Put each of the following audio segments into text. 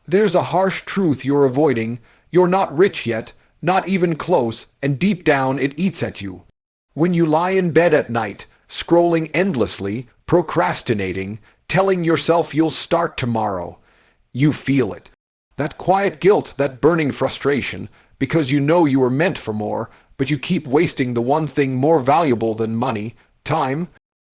There's a harsh truth you're avoiding. You're not rich yet, not even close, and deep down it eats at you. When you lie in bed at night, scrolling endlessly, procrastinating, telling yourself you'll start tomorrow, you feel it. That quiet guilt, that burning frustration, because you know you were meant for more, but you keep wasting the one thing more valuable than money, time.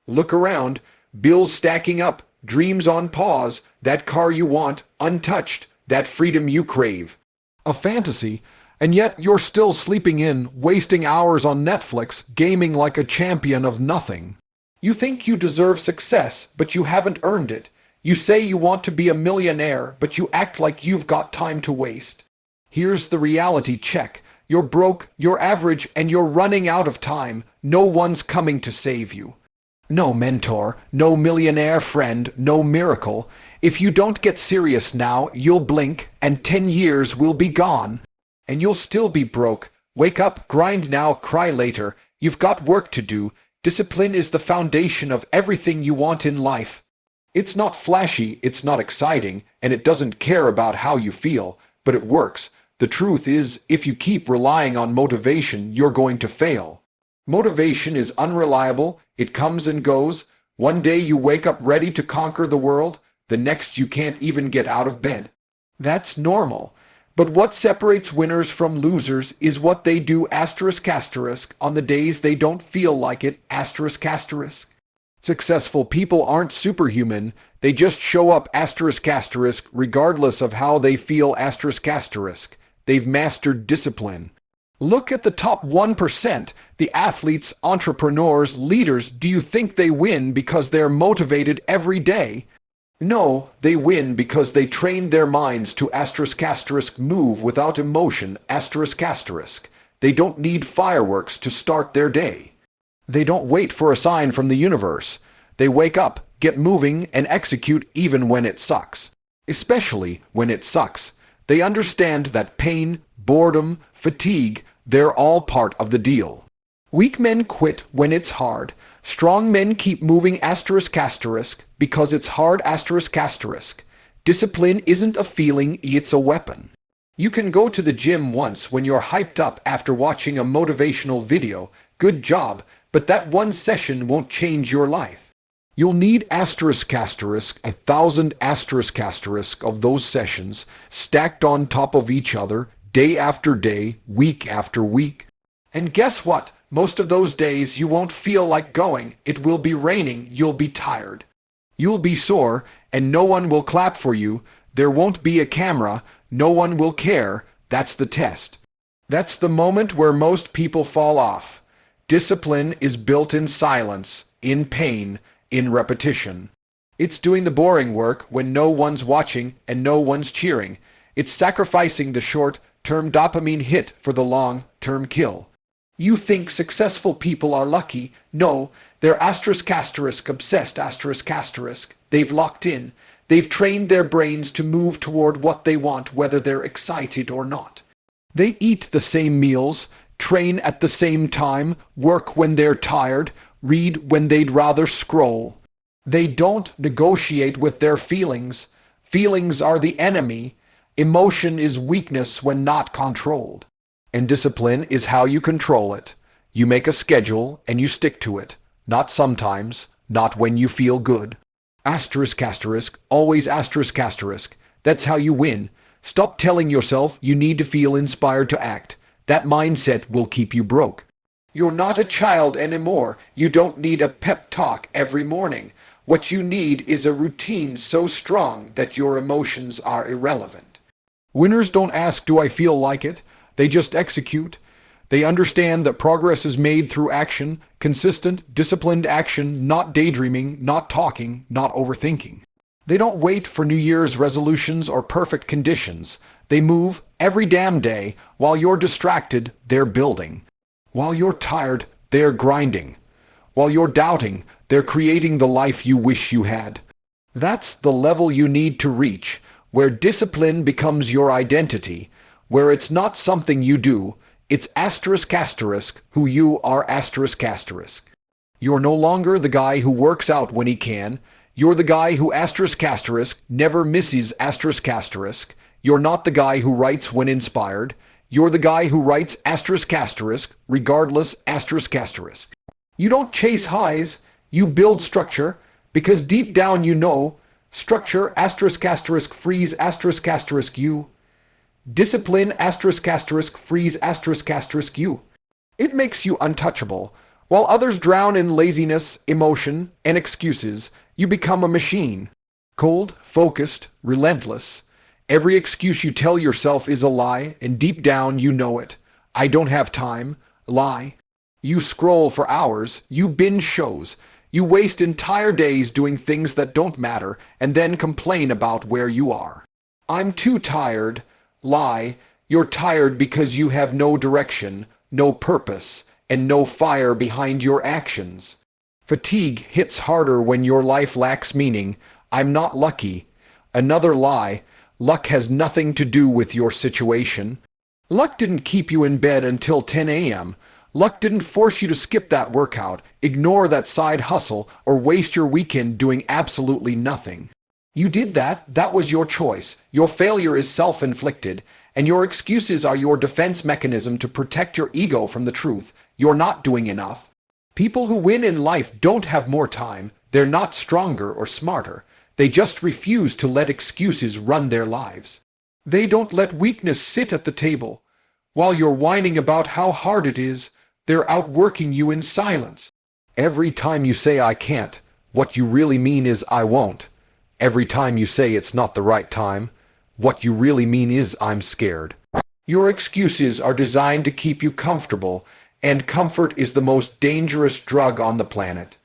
Look around, bills stacking up, dreams on pause, that car you want, untouched, that freedom you crave. A fantasy, and yet you're still sleeping in, wasting hours on Netflix, gaming like a champion of nothing. You think you deserve success, but you haven't earned it. You say you want to be a millionaire, but you act like you've got time to waste. Here's the reality check. You're broke, you're average, and you're running out of time. No one's coming to save you. No mentor, no millionaire friend, no miracle. If you don't get serious now, you'll blink, and 10 years will be gone. And you'll still be broke. Wake up, grind now, cry later. You've got work to do. Discipline is the foundation of everything you want in life. It's not flashy, it's not exciting, and it doesn't care about how you feel, but it works. The truth is, if you keep relying on motivation, you're going to fail. Motivation is unreliable, it comes and goes. One day you wake up ready to conquer the world, the next you can't even get out of bed. That's normal. But what separates winners from losers is what they do *** on the days they don't feel like it ***. Successful people aren't superhuman, they just show up *** regardless of how they feel ***. They've mastered discipline. Look at the top 1%, the athletes, entrepreneurs, leaders. Do you think they win because they're motivated every day? No, they win because they trained their minds to *** move without emotion ***. They don't need fireworks to start their day. They don't wait for a sign from the universe. They wake up, get moving, and execute even when it sucks. Especially when it sucks. They understand that pain, boredom, fatigue, they're all part of the deal. Weak men quit when it's hard. Strong men keep moving *** because it's hard ***. Discipline isn't a feeling, it's a weapon. You can go to the gym once when you're hyped up after watching a motivational video. Good job, but that one session won't change your life. You'll need ***, 1,000 *** of those sessions stacked on top of each other, day after day, week after week. And guess what? Most of those days you won't feel like going. It will be raining, you'll be tired. You'll be sore, and no one will clap for you. There won't be a camera, no one will care. That's the test. That's the moment where most people fall off. Discipline is built in silence, in pain, in repetition. It's doing the boring work when no one's watching and no one's cheering. It's sacrificing the short-term dopamine hit for the long-term kill. You think successful people are lucky. No, they're *** obsessed ***. They've locked in. They've trained their brains to move toward what they want, whether they're excited or not. They eat the same meals, train at the same time, work when they're tired, read when they'd rather scroll. They don't negotiate with their feelings. Feelings are the enemy. Emotion is weakness when not controlled. And discipline is how you control it. You make a schedule and you stick to it. Not sometimes, not when you feel good. ***, always ***. That's how you win. Stop telling yourself you need to feel inspired to act. That mindset will keep you broke. You're not a child anymore. You don't need a pep talk every morning. What you need is a routine so strong that your emotions are irrelevant. Winners don't ask, do I feel like it? They just execute. They understand that progress is made through action, consistent, disciplined action, not daydreaming, not talking, not overthinking. They don't wait for New Year's resolutions or perfect conditions. They move every damn day. While you're distracted, they're building. While you're tired, they're grinding. While you're doubting, they're creating the life you wish you had. That's the level you need to reach, where discipline becomes your identity, where it's not something you do, it's *** who you are ***. You're no longer the guy who works out when he can. You're the guy who *** never misses ***. You're not the guy who writes when inspired. You're the guy who writes asterisk asterisk, regardless asterisk asterisk. You don't chase highs, you build structure, because deep down you know structure asterisk asterisk freeze asterisk asterisk you. Discipline asterisk asterisk freeze asterisk asterisk you. It makes you untouchable. While others drown in laziness, emotion, and excuses, you become a machine. Cold, focused, relentless. Every excuse you tell yourself is a lie, and deep down you know it. I don't have time. Lie. You scroll for hours, you binge shows, you waste entire days doing things that don't matter, and then complain about where you are. I'm too tired. Lie. You're tired because you have no direction, no purpose, and no fire behind your actions. Fatigue hits harder when your life lacks meaning. I'm not lucky. Another lie. Luck has nothing to do with your situation. Luck didn't keep you in bed until 10 a.m. Luck didn't force you to skip that workout, ignore that side hustle, or waste your weekend doing absolutely nothing. You did that. That was your choice. Your failure is self-inflicted, and your excuses are your defense mechanism to protect your ego from the truth. You're not doing enough. People who win in life don't have more time. They're not stronger or smarter. They just refuse to let excuses run their lives. They don't let weakness sit at the table. While you're whining about how hard it is, they're outworking you in silence. Every time you say I can't, what you really mean is I won't. Every time you say it's not the right time, what you really mean is I'm scared. Your excuses are designed to keep you comfortable, and comfort is the most dangerous drug on the planet.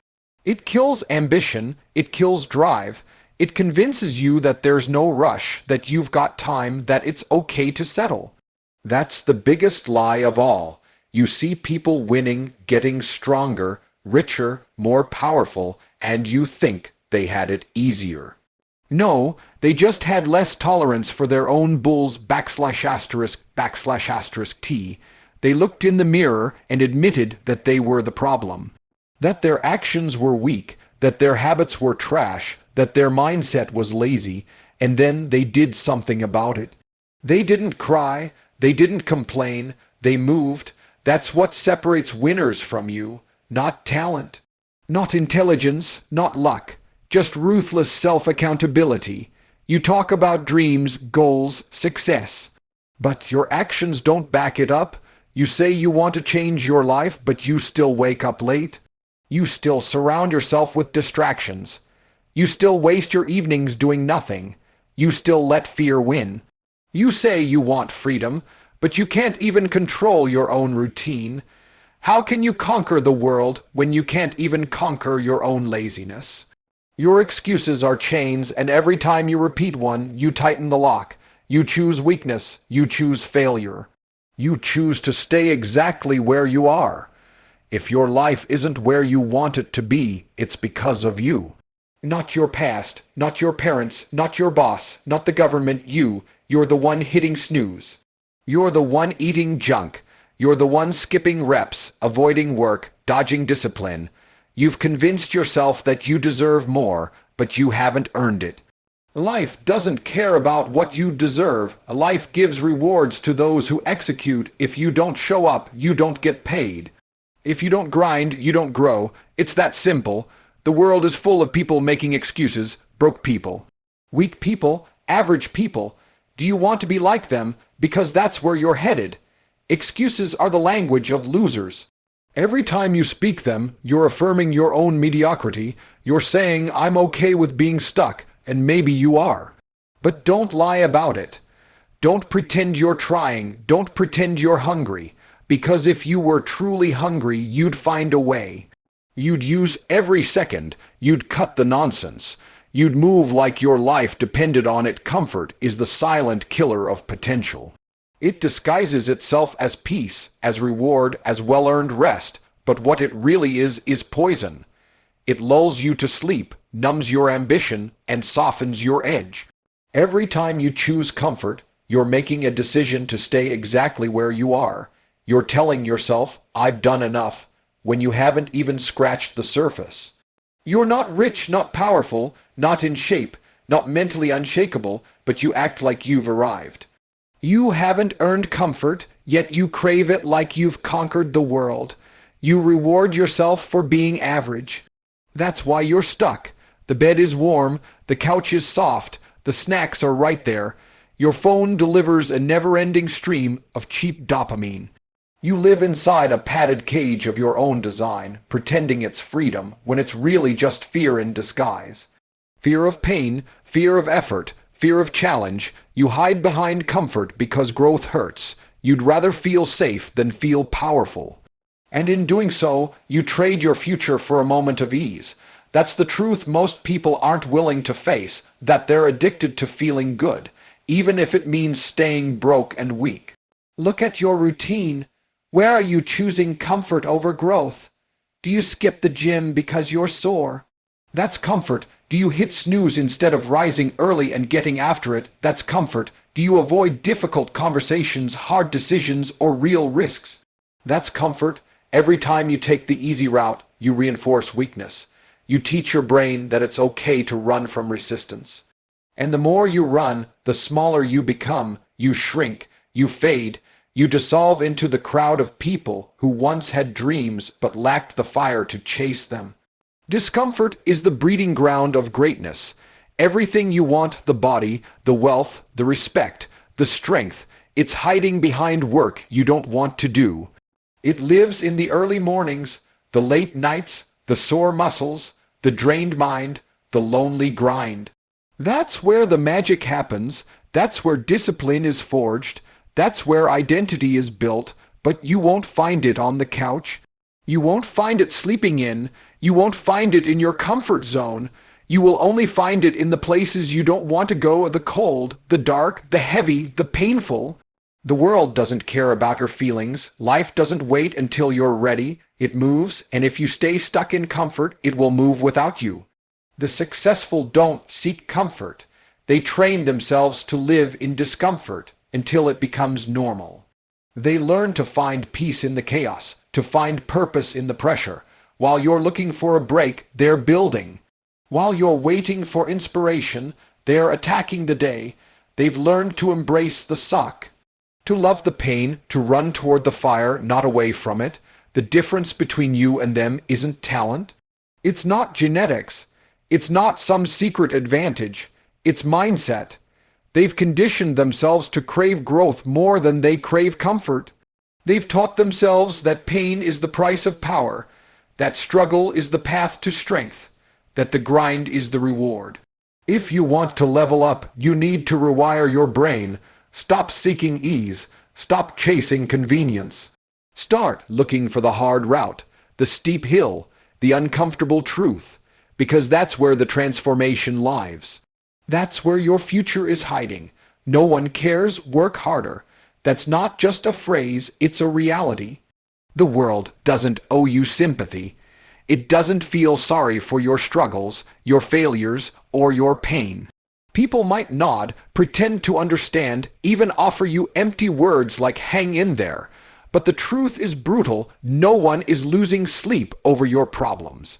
It kills ambition, it kills drive, it convinces you that there's no rush, that you've got time, that it's okay to settle. That's the biggest lie of all. You see people winning, getting stronger, richer, more powerful, and you think they had it easier. No, they just had less tolerance for their own bull's \**** T. They looked in the mirror and admitted that they were the problem. That their actions were weak, that their habits were trash, that their mindset was lazy, and then they did something about it. They didn't cry, they didn't complain, they moved. That's what separates winners from you, not talent, not intelligence, not luck, just ruthless self-accountability. You talk about dreams, goals, success, but your actions don't back it up. You say you want to change your life, but you still wake up late. You still surround yourself with distractions. You still waste your evenings doing nothing. You still let fear win. You say you want freedom, but you can't even control your own routine. How can you conquer the world when you can't even conquer your own laziness? Your excuses are chains, and every time you repeat one, you tighten the lock. You choose weakness. You choose failure. You choose to stay exactly where you are. If your life isn't where you want it to be, it's because of you. Not your past, not your parents, not your boss, not the government, you're the one hitting snooze. You're the one eating junk. You're the one skipping reps, avoiding work, dodging discipline. You've convinced yourself that you deserve more, but you haven't earned it. Life doesn't care about what you deserve. Life gives rewards to those who execute. If you don't show up, you don't get paid. If you don't grind, you don't grow. It's that simple. The world is full of people making excuses, broke people, weak people, average people. Do you want to be like them? Because that's where you're headed. Excuses are the language of losers. Every time you speak them, you're affirming your own mediocrity. You're saying, I'm okay with being stuck, and maybe you are. But don't lie about it. Don't pretend you're trying. Don't pretend you're hungry. Because if you were truly hungry, you'd find a way. You'd use every second. You'd cut the nonsense. You'd move like your life depended on it. Comfort is the silent killer of potential. It disguises itself as peace, as reward, as well-earned rest, but what it really is poison. It lulls you to sleep, numbs your ambition, and softens your edge. Every time you choose comfort, you're making a decision to stay exactly where you are. You're telling yourself, I've done enough, when you haven't even scratched the surface. You're not rich, not powerful, not in shape, not mentally unshakable, but but you act like you've arrived. You haven't earned comfort, yet you crave it like you've conquered the world. You reward yourself for being average. That's why you're stuck. The bed is warm, the couch is soft, the snacks are right there. Your phone delivers a never-ending stream of cheap dopamine. You live inside a padded cage of your own design, pretending it's freedom when it's really just fear in disguise. Fear of pain, fear of effort, fear of challenge. You hide behind comfort because growth hurts. You'd rather feel safe than feel powerful. And in doing so, you trade your future for a moment of ease. That's the truth most people aren't willing to face, that they're addicted to feeling good, even if it means staying broke and weak. Look at your routine. Where are you choosing comfort over growth? Do you skip the gym because you're sore? That's comfort. Do you hit snooze instead of rising early and getting after it? That's comfort. Do you avoid difficult conversations, hard decisions, or real risks? That's comfort. Every time you take the easy route, you reinforce weakness. You teach your brain that it's okay to run from resistance. And the more you run, the smaller you become. You shrink. You fade. You dissolve into the crowd of people who once had dreams but lacked the fire to chase them. Discomfort is the breeding ground of greatness. Everything you want, the body, the wealth, the respect, the strength, it's hiding behind work you don't want to do. It lives in the early mornings, the late nights, the sore muscles, the drained mind, the lonely grind. That's where the magic happens. That's where discipline is forged. That's where identity is built, but you won't find it on the couch. You won't find it sleeping in. You won't find it in your comfort zone. You will only find it in the places you don't want to go, the cold, the dark, the heavy, the painful. The world doesn't care about your feelings. Life doesn't wait until you're ready. It moves, and if you stay stuck in comfort, it will move without you. The successful don't seek comfort. They train themselves to live in discomfort until it becomes normal. They learn to find peace in the chaos, to find purpose in the pressure. While you're looking for a break, they're building. While you're waiting for inspiration, they're attacking the day. They've learned to embrace the suck, to love the pain, to run toward the fire, not away from it. The difference between you and them isn't talent. It's not genetics. It's not some secret advantage. It's mindset. They've conditioned themselves to crave growth more than they crave comfort. They've taught themselves that pain is the price of power, that struggle is the path to strength, that the grind is the reward. If you want to level up, you need to rewire your brain. Stop seeking ease. Stop chasing convenience. Start looking for the hard route, the steep hill, the uncomfortable truth, because that's where the transformation lies. That's where your future is hiding. No one cares. Work harder. That's not just a phrase, it's a reality. The world doesn't owe you sympathy. It doesn't feel sorry for your struggles, your failures, or your pain. People might nod, pretend to understand, even offer you empty words like hang in there. But the truth is brutal. No one is losing sleep over your problems.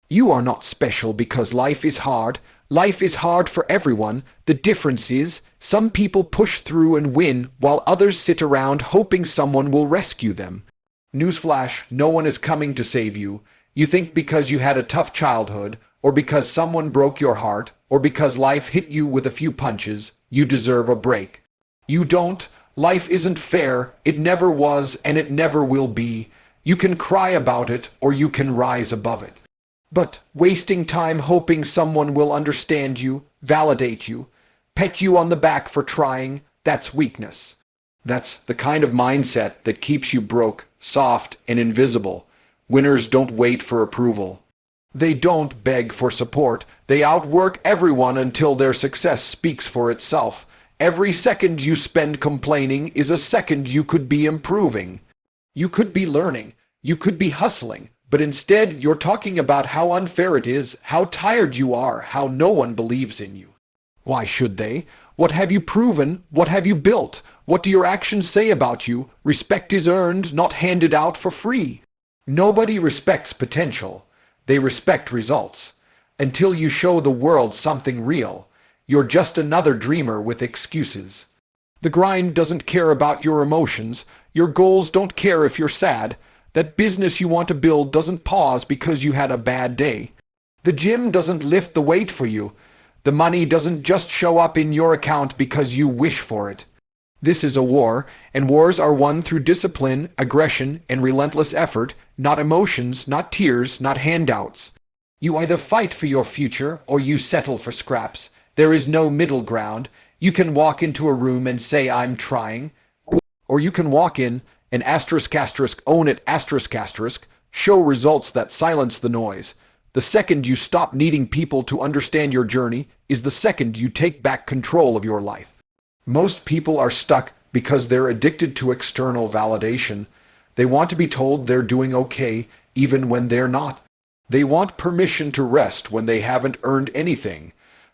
You are not special because life is hard. Life is hard for everyone. The difference is, some people push through and win, while others sit around hoping someone will rescue them. Newsflash, no one is coming to save you. You think because you had a tough childhood, or because someone broke your heart, or because life hit you with a few punches, you deserve a break. You don't. Life isn't fair. It never was, and it never will be. You can cry about it, or you can rise above it. But wasting time hoping someone will understand you, validate you, pat you on the back for trying, that's weakness. That's the kind of mindset that keeps you broke, soft, and invisible. Winners don't wait for approval. They don't beg for support. They outwork everyone until their success speaks for itself. Every second you spend complaining is a second you could be improving. You could be learning. You could be hustling. But instead, you're talking about how unfair it is, how tired you are, how no one believes in you. Why should they? What have you proven? What have you built? What do your actions say about you? Respect is earned, not handed out for free. Nobody respects potential. They respect results. Until you show the world something real, You're just another dreamer with excuses. The grind doesn't care about your emotions. Your goals don't care if you're sad. That business you want to build doesn't pause because you had a bad day. The gym doesn't lift the weight for you. The money doesn't just show up in your account because you wish for it. This is a war, and wars are won through discipline, aggression, and relentless effort, not emotions, not tears, not handouts. You either fight for your future or you settle for scraps. There is no middle ground. You can walk into a room and say, "I'm trying," or you can walk in and own it, show results that silence the noise. The second you stop needing people to understand your journey is the second you take back control of your life. Most people are stuck because they're addicted to external validation. They want to be told they're doing okay even when they're not. They want permission to rest when they haven't earned anything.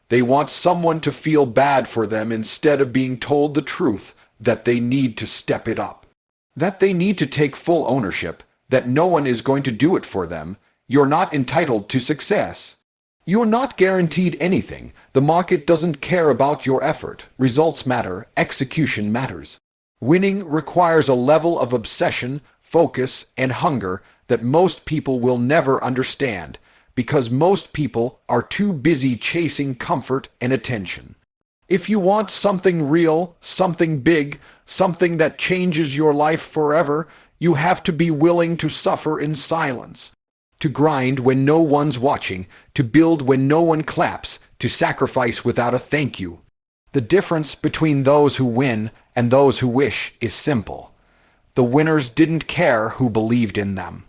They want someone to feel bad for them instead of being told the truth that they need to step it up. That they need to take full ownership, that no one is going to do it for them. You're not entitled to success. You're not guaranteed anything. The market doesn't care about your effort. Results matter. Execution matters. Winning requires a level of obsession, focus, and hunger that most people will never understand because most people are too busy chasing comfort and attention. If you want something real, something big, something that changes your life forever, you have to be willing to suffer in silence. To grind when no one's watching, to build when no one claps, to sacrifice without a thank you. The difference between those who win and those who wish is simple. The winners didn't care who believed in them.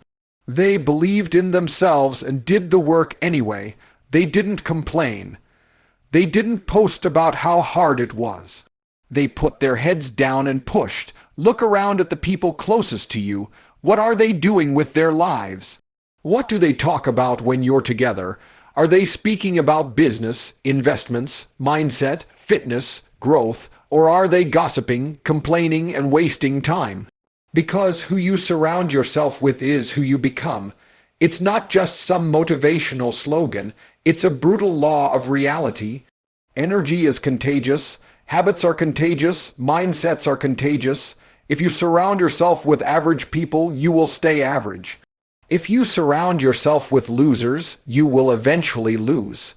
They believed in themselves and did the work anyway. They didn't complain. They didn't post about how hard it was. They put their heads down and pushed. Look around at the people closest to you. What are they doing with their lives? What do they talk about when you're together? Are they speaking about business, investments, mindset, fitness, growth, or are they gossiping, complaining, and wasting time? Because who you surround yourself with is who you become. It's not just some motivational slogan. It's a brutal law of reality. Energy is contagious. Habits are contagious. Mindsets are contagious. If you surround yourself with average people, you will stay average. If you surround yourself with losers, you will eventually lose.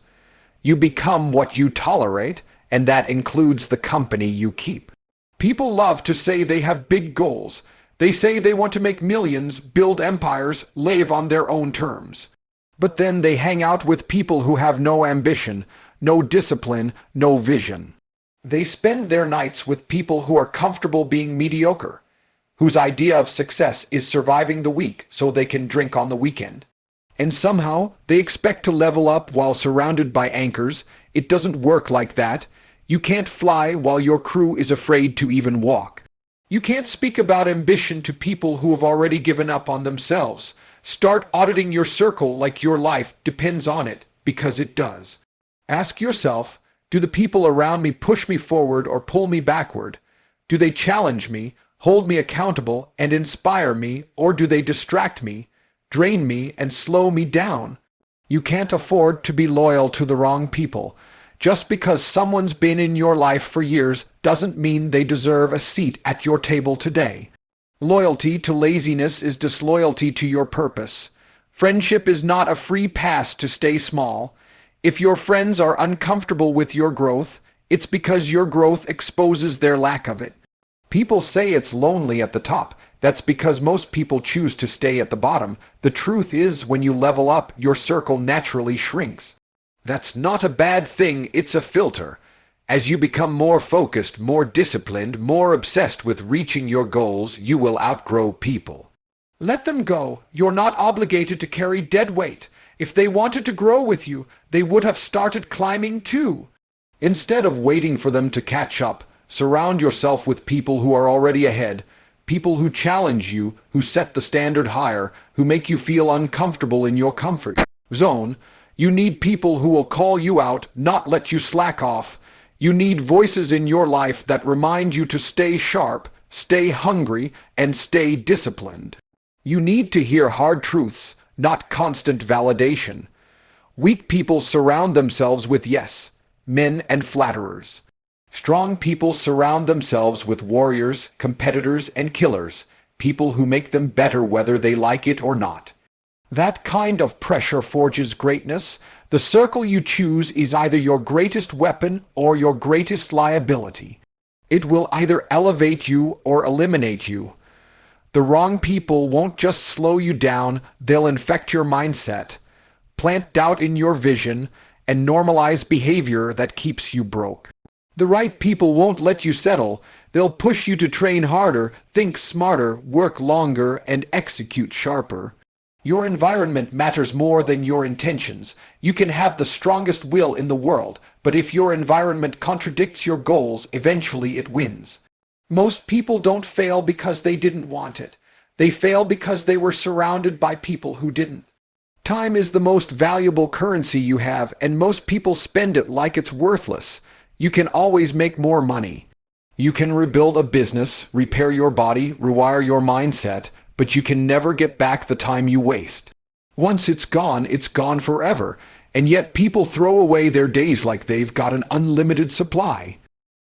You become what you tolerate, and that includes the company you keep. People love to say they have big goals. They say they want to make millions, build empires, live on their own terms. But then they hang out with people who have no ambition, no discipline, no vision. They spend their nights with people who are comfortable being mediocre, whose idea of success is surviving the week so they can drink on the weekend. And somehow they expect to level up while surrounded by anchors. It doesn't work like that. You can't fly while your crew is afraid to even walk. You can't speak about ambition to people who have already given up on themselves. Start auditing your circle like your life depends on it, because it does. Ask yourself, do the people around me push me forward or pull me backward? Do they challenge me, hold me accountable, and inspire me, or do they distract me, drain me, and slow me down? You can't afford to be loyal to the wrong people. Just because someone's been in your life for years doesn't mean they deserve a seat at your table today. Loyalty to laziness is disloyalty to your purpose. Friendship is not a free pass to stay small. If your friends are uncomfortable with your growth, it's because your growth exposes their lack of it. People say it's lonely at the top. That's because most people choose to stay at the bottom. The truth is, when you level up, your circle naturally shrinks. That's not a bad thing, it's a filter. As you become more focused, more disciplined, more obsessed with reaching your goals, you will outgrow people. Let them go. You're not obligated to carry dead weight. If they wanted to grow with you, they would have started climbing too. Instead of waiting for them to catch up, surround yourself with people who are already ahead, people who challenge you, who set the standard higher, who make you feel uncomfortable in your comfort zone. You need people who will call you out, not let you slack off. You need voices in your life that remind you to stay sharp, stay hungry, and stay disciplined. You need to hear hard truths, not constant validation. Weak people surround themselves with yes men, and flatterers. Strong people surround themselves with warriors, competitors, and killers, people who make them better whether they like it or not. That kind of pressure forges greatness. The circle you choose is either your greatest weapon or your greatest liability. It will either elevate you or eliminate you. The wrong people won't just slow you down, they'll infect your mindset, plant doubt in your vision, and normalize behavior that keeps you broke. The right people won't let you settle. They'll push you to train harder, think smarter, work longer, and execute sharper. Your environment matters more than your intentions. You can have the strongest will in the world, but if your environment contradicts your goals, eventually it wins. Most people don't fail because they didn't want it. They fail because they were surrounded by people who didn't. Time is the most valuable currency you have, and most people spend it like it's worthless. You can always make more money. You can rebuild a business, repair your body, rewire your mindset, but you can never get back the time you waste. Once it's gone forever, and yet people throw away their days like they've got an unlimited supply.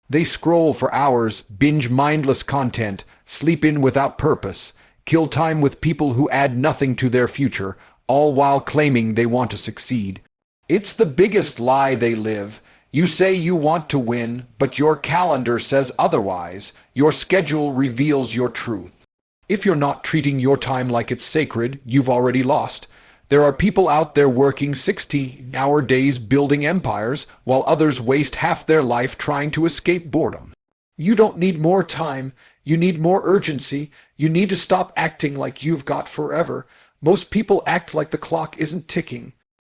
They scroll for hours, binge mindless content, sleep in without purpose, kill time with people who add nothing to their future, all while claiming they want to succeed. It's the biggest lie they live. You say you want to win, but your calendar says otherwise. Your schedule reveals your truth. If you're not treating your time like it's sacred, you've already lost. There are people out there working 60-hour days building empires, while others waste half their life trying to escape boredom. You don't need more time. You need more urgency. You need to stop acting like you've got forever. Most people act like the clock isn't ticking.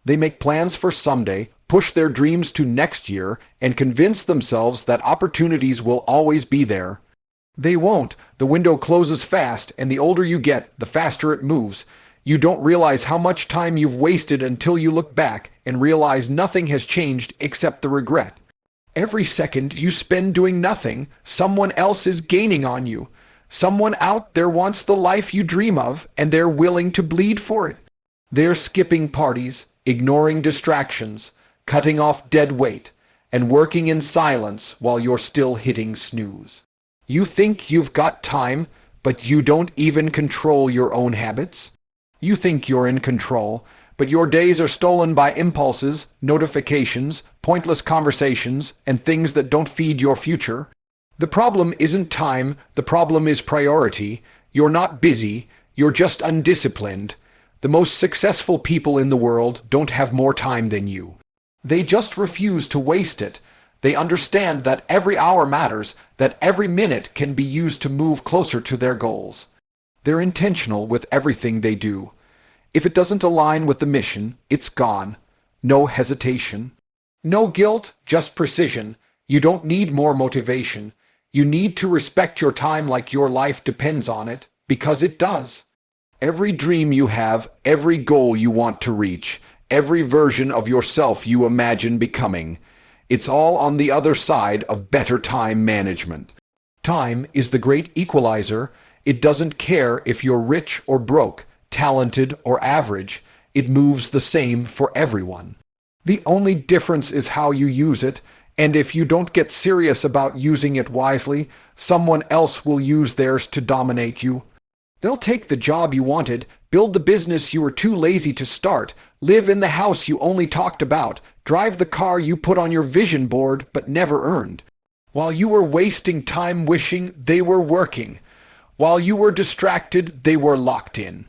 They make plans for someday, push their dreams to next year, and convince themselves that opportunities will always be there. They won't. The window closes fast, and the older you get, the faster it moves. You don't realize how much time you've wasted until you look back and realize nothing has changed except the regret. Every second you spend doing nothing, someone else is gaining on you. Someone out there wants the life you dream of, and they're willing to bleed for it. They're skipping parties, ignoring distractions, cutting off dead weight, and working in silence while you're still hitting snooze. You think you've got time, but you don't even control your own habits. You think you're in control, but your days are stolen by impulses, notifications, pointless conversations, and things that don't feed your future. The problem isn't time, the problem is priority. You're not busy, you're just undisciplined. The most successful people in the world don't have more time than you. They just refuse to waste it. They understand that every hour matters, that every minute can be used to move closer to their goals. They're intentional with everything they do. If it doesn't align with the mission, it's gone. No hesitation. No guilt, just precision. You don't need more motivation. You need to respect your time like your life depends on it, because it does. Every dream you have, every goal you want to reach, every version of yourself you imagine becoming, it's all on the other side of better time management. Time is the great equalizer. It doesn't care if you're rich or broke, talented or average. It moves the same for everyone. The only difference is how you use it, and if you don't get serious about using it wisely, someone else will use theirs to dominate you. They'll take the job you wanted, build the business you were too lazy to start, live in the house you only talked about, drive the car you put on your vision board but never earned. While you were wasting time wishing, they were working. While you were distracted, they were locked in.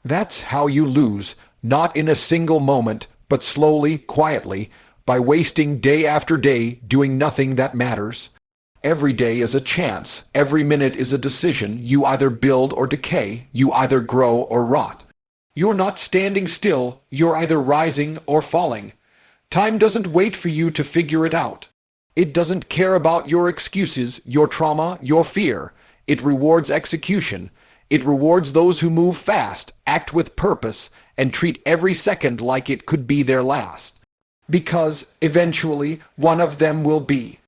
That's how you lose, not in a single moment, but slowly, quietly, by wasting day after day doing nothing that matters. Every day is a chance. Every minute is a decision. You either build or decay. You either grow or rot. You're not standing still. You're either rising or falling. Time doesn't wait for you to figure it out. It doesn't care about your excuses, your trauma, your fear. It rewards execution. It rewards those who move fast, act with purpose, and treat every second like it could be their last. Because, eventually, one of them will be.